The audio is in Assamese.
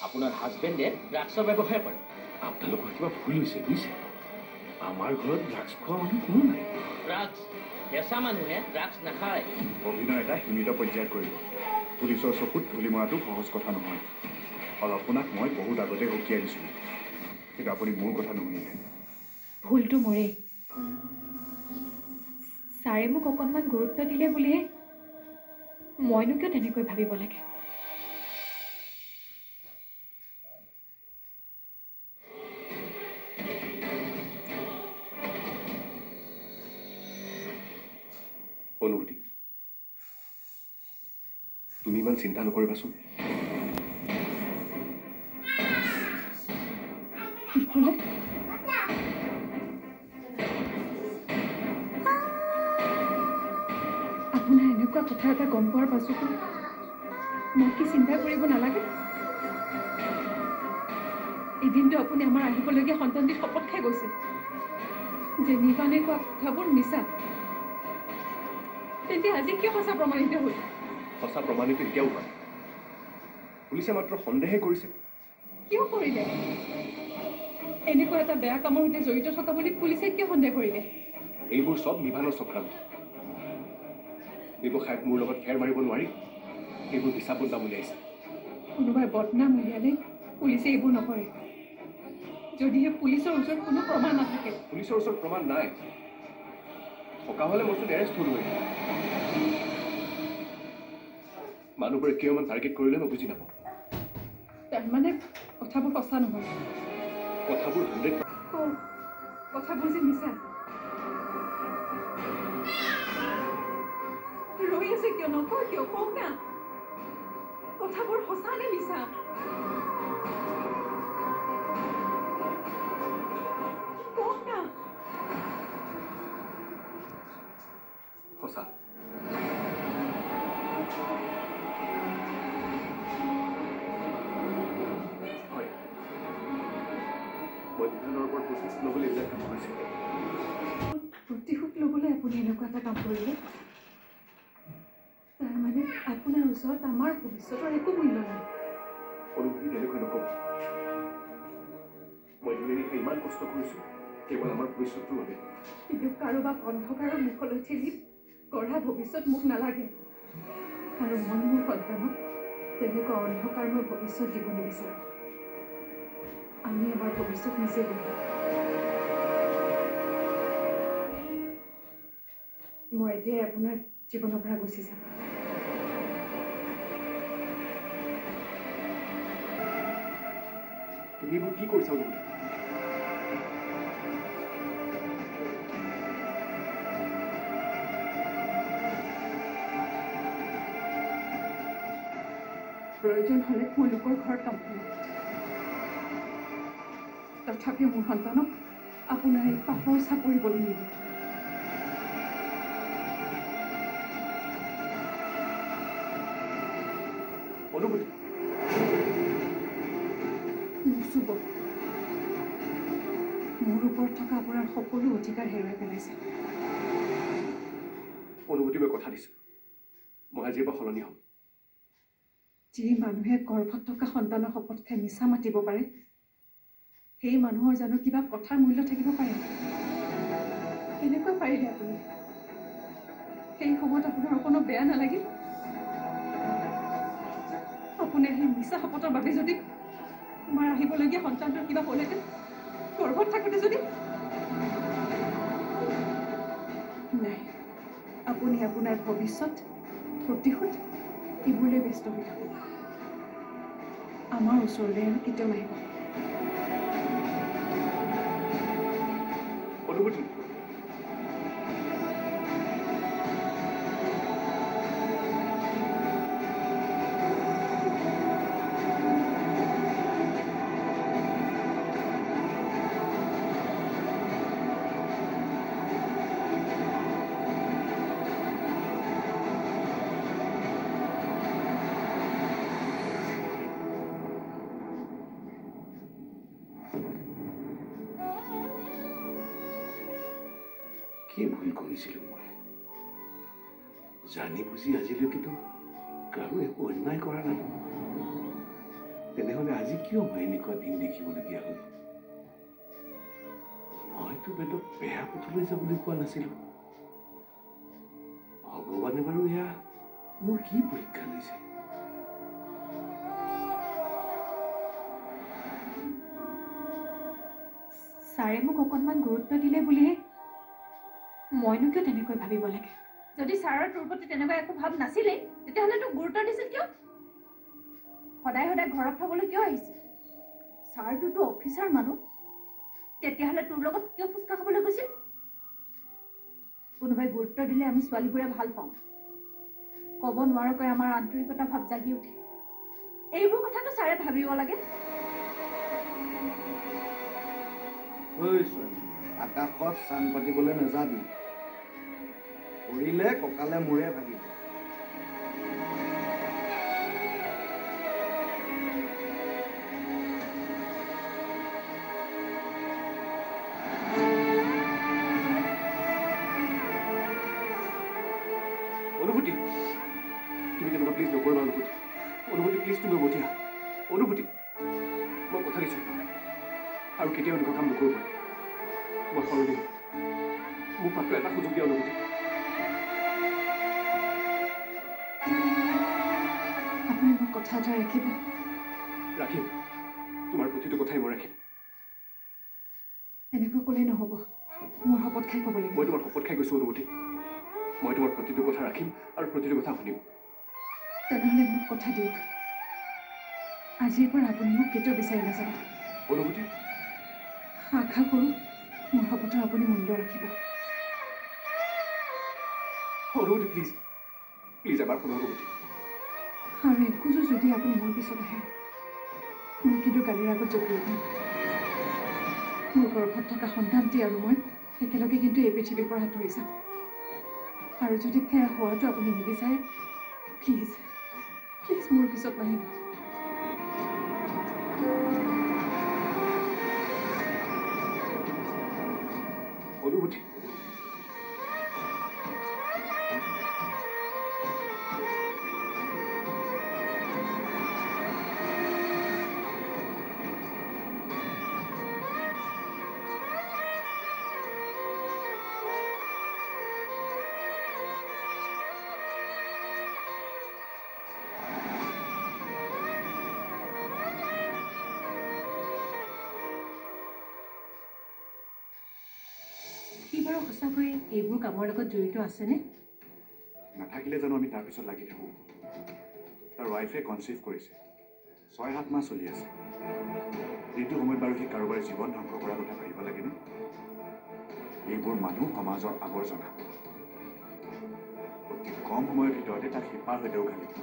আপোনাৰ হাজবেণ্ডে ড্ৰাগছৰ ব্যৱসায় কৰে। আপোনালোকৰ কিবা ভুল হৈছে বুজিছে? আমাৰ ঘৰত ড্ৰাগছ খোৱা মানুহ কোনো নাই। ড্ৰাগছ কেঁচা মানুহে ড্ৰাগছ নাখায়। অভিনয় এটা সীমিত পৰ্যায়ত কৰিব। পুলিচৰ চকুত ধূলি মৰাটো সহজ কথা নহয়। আৰু আপোনাক মই বহুত আগতে সকীয়াই দিছোঁ, কিন্তু আপুনি মোৰ কথা নুশুনিলে। ভুলটো মোৰেই। ছাৰে মোক অকণমান গুৰুত্ব দিলে বুলিহে মইনো কিয় তেনেকৈ ভাবিব লাগে? অনুভূতি, তুমি ইমান চিন্তা নকৰিবাচোন। কি ক'লে? আপোনাৰ এনেকুৱা কথা এটা গম পোৱাৰ পাছতো মই কি চিন্তা কৰিব নালাগে? এদিনটো আপুনি আমাৰ আহিবলগীয়া সন্তানটিক শপত খাই গৈছে যে নিৰ্বাণে কোৱা কথাবোৰ মিছা। তেন্তে আজি কিয় সঁচা প্ৰমাণিত হ'ল? সঁচা প্ৰমাণিত এতিয়াও হয়। পুলিচে মাত্ৰ সন্দেহে কৰিছে। কিয় কৰিলে? এনেকুৱা এটা বেয়া কামৰ সৈতে জড়িত থকা বুলি পুলিচে কিয় সন্দেহ কৰিলে? এইবোৰ চব নিৰ্বাণৰ চক্ৰান্ত। ব্যৱসায়ত মোৰ লগত ফেৰ মাৰিব নোৱাৰি, এইবোৰ হিচাপ বদলাম উলিয়াইছে। কোনোবাই বদনাম উলিয়ালে পুলিচে এইবোৰ নকৰে, যদিহে পুলিচৰ ওচৰত কোনো প্ৰমাণ নাথাকে। পুলিচৰ ওচৰত প্ৰমাণ নাই। থকা হ'লে মইতো এৰেষ্ট হ'লো। মানুহবোৰে কিয় ইমান টাৰ্গেট কৰিলে মই বুজি নাপাওঁ। তাৰমানে কথাবোৰ সঁচা নহয়। কথাবোৰ 100%। কথাবোৰ যে মিছা। ৰৈ আছে কিয়? নকয় কিয়? কওক না, কথাবোৰ সঁচা নে মিছা? কওক না। সঁচা। হয়, মই বিধানৰ ওপৰত প্ৰতিশোধ ল'বলৈ এইবিলাক কাম কৰিছিলোঁ। প্ৰতিশোধ ল'বলৈ আপুনি এনেকুৱা এটা কাম কৰিলে? তাৰমানে আপোনাৰ ওচৰত আমাৰ ভৱিষ্যতৰ একো মূল্য নাই। অনুভূতি তেনেকৈ নকওঁ। মই দিনে নিশা ইমান কষ্ট কৰিছোঁ কেৱল আমাৰ ভৱিষ্যতৰ বাবে। কিন্তু কাৰোবাক অন্ধকাৰৰ মুখলৈ ঠেলি গঢ়া ভৱিষ্যত মোক নালাগে। আৰু মই মোৰ সন্তানক তেনেকুৱা অন্ধকাৰময় ভৱিষ্যত দিব নিবিচাৰোঁ। আমি আমাৰ ভৱিষ্যত নিজে গঢ়িম। মই এতিয়াই আপোনাৰ জীৱনৰ পৰা গুচি যাম। তুমি এইবোৰ কি কৰিছা অনুভূতি? প্ৰয়োজন হ'লে মই লোকৰ ঘৰত কাম কৰিম। তথাপিও মোৰ সন্তানক আপোনাৰ এই পাপৰ চাপৰিবলৈ নিদিয়ে। অনুভূতি, নুচুব। মোৰ ওপৰত থকা আপোনাৰ সকলো অধিকাৰ হেৰুৱাই পেলাইছে। অনুভূতি, মই কথা দিছোঁ, মই আজিৰ পৰা সলনি হ'ম। যি মানুহে গৰ্ভত থকা সন্তানৰ শপত খাই মিছা মাতিব পাৰে, সেই মানুহৰ জানো কিবা কথাৰ মূল্য থাকিব পাৰে? কেনেকৈ পাৰিলে আপুনি? সেই সময়ত আপোনাৰ অকণো বেয়া নালাগিল? আপোনাৰ সেই মিছা শপতৰ বাবে যদি আমাৰ আহিবলগীয়া সন্তানটোৰ কিবা হ'লহেঁতেন, গৰ্ভত থাকোঁতে যদি? নাই, আপুনি আপোনাৰ ভৱিষ্যত, প্ৰতিশোধ এইবোৰলৈ ব্যস্ত হৈ থাকক। আমাৰ ওচৰলৈ আৰু কেতিয়াও নাহিব। অনুভূতি, কি ভুল কৰিছিলোঁ মই? জানি বুজি আজিলৈকেতো কাৰো একো অন্যায় কৰা নাই। তেনেহ'লে আজি কিয় মই এনেকুৱা দিন দেখিবলগীয়া হ'ল? মইতো বেলেগ বেয়া পথলৈ যাবলৈ কোৱা নাছিলো। ভগৱানে বাৰু এয়া মোৰ কি পৰীক্ষা লৈছে? ছাৰে মোক অকণমান গুৰুত্ব দিলে বুলিয়ে মইনো কিয় তেনেকৈ ভাবিব লাগে? যদি ছাৰৰ তোৰ প্ৰতি তেনেকুৱা একো ভাৱ নাছিলেই তেতিয়াহ'লে তোক গুৰুত্ব দিছিল কিয়? সদায় সদায় ঘৰত থবলৈ কিয় আহিছিল? ছাৰটোতো অফিচাৰ মানুহ, তেতিয়াহ'লে তোৰ লগত কিয় ফুচকা খাবলৈ গৈছিল? কোনোবাই গুৰুত্ব দিলে আমি ছোৱালীবোৰে ভাল পাওঁ, ক'ব নোৱাৰাকৈ আমাৰ আন্তৰিকতা ভাৱ জাগি উঠে। এইবোৰ কথাটো ছাৰে ভাবিব লাগে। ঐ ছোৱালী, আকাশত চাং পাতিবলৈ নাযাবি, কৰিলে কঁকালে মূৰে ভাগিব। অনুভূতি, তুমি তেনেকুৱা প্লিজ নকৰিবা। অনুভূতি, অনুভূতি প্লিজ তুমি উভতি আহা। অনুভূতি, মই কথা দিছোঁ আৰু কেতিয়াও এনেকুৱা কাম নকৰিবা। মই সলনি মোক মাত্ৰ এটা সুযোগ দিয়া। অনুভূতি, আপুনি মোক কথা এটা ৰাখিব? ৰাখিম। তোমাৰ প্ৰতিটো কথাই মই ৰাখিম। এনেকৈ ক'লেই নহ'ব, মোৰ শপত খাই ক'ব লাগিব। মই তোমাৰ শপত খাই গৈছোঁ। অনুভূতি, মই তোমাৰ প্ৰতিটো কথা ৰাখিম আৰু প্ৰতিটো কথা শুনিম। তেনেহ'লে মোক কথা দিয়ক, আজিৰ পৰা আপুনি মোক কেতিয়াও বিচাৰি নাযাব। অনুভূতি, আশা কৰোঁ মোৰ শপতৰ আপুনি মূল্য ৰাখিব। অনুভূতি প্লিজ, প্লিজ এবাৰ শুনো। অনুভূতি, আৰু একোজো যদি আপুনি মোৰ পিছত আহে, মই কিন্তু গাড়ীৰ আগত জঁপিয়াই দিম। মোৰ গৰ্ভত থকা সন্তানটি আৰু মই একেলগে কিন্তু এই পৃথিৱীৰ পৰা আঁতৰি যাম। আৰু যদি সেয়া হোৱাটো আপুনি নিবিচাৰে, প্লিজ প্লিজ মোৰ পিছত নাহিব। অনুভূতি, সি বাৰু সঁচাকৈ এইবোৰ কামৰ লগত জড়িত আছেনে? নাথাকিলে জানো আমি তাৰ পিছত লাগি থাকোঁ? তাৰ ৱাইফে কনচিভ কৰিছে, 6-7 মাহ চলি আছে। এইটো সময়ত বাৰু সি কাৰোবাৰ জীৱন ধ্বংস কৰাৰ কথা ভাবিব লাগেনে? এইবোৰ মানুহ সমাজৰ আৱৰ্জনা। অতি কম সময়ৰ ভিতৰতে তাক শিপাৰ সৈতে উঘালি দিব।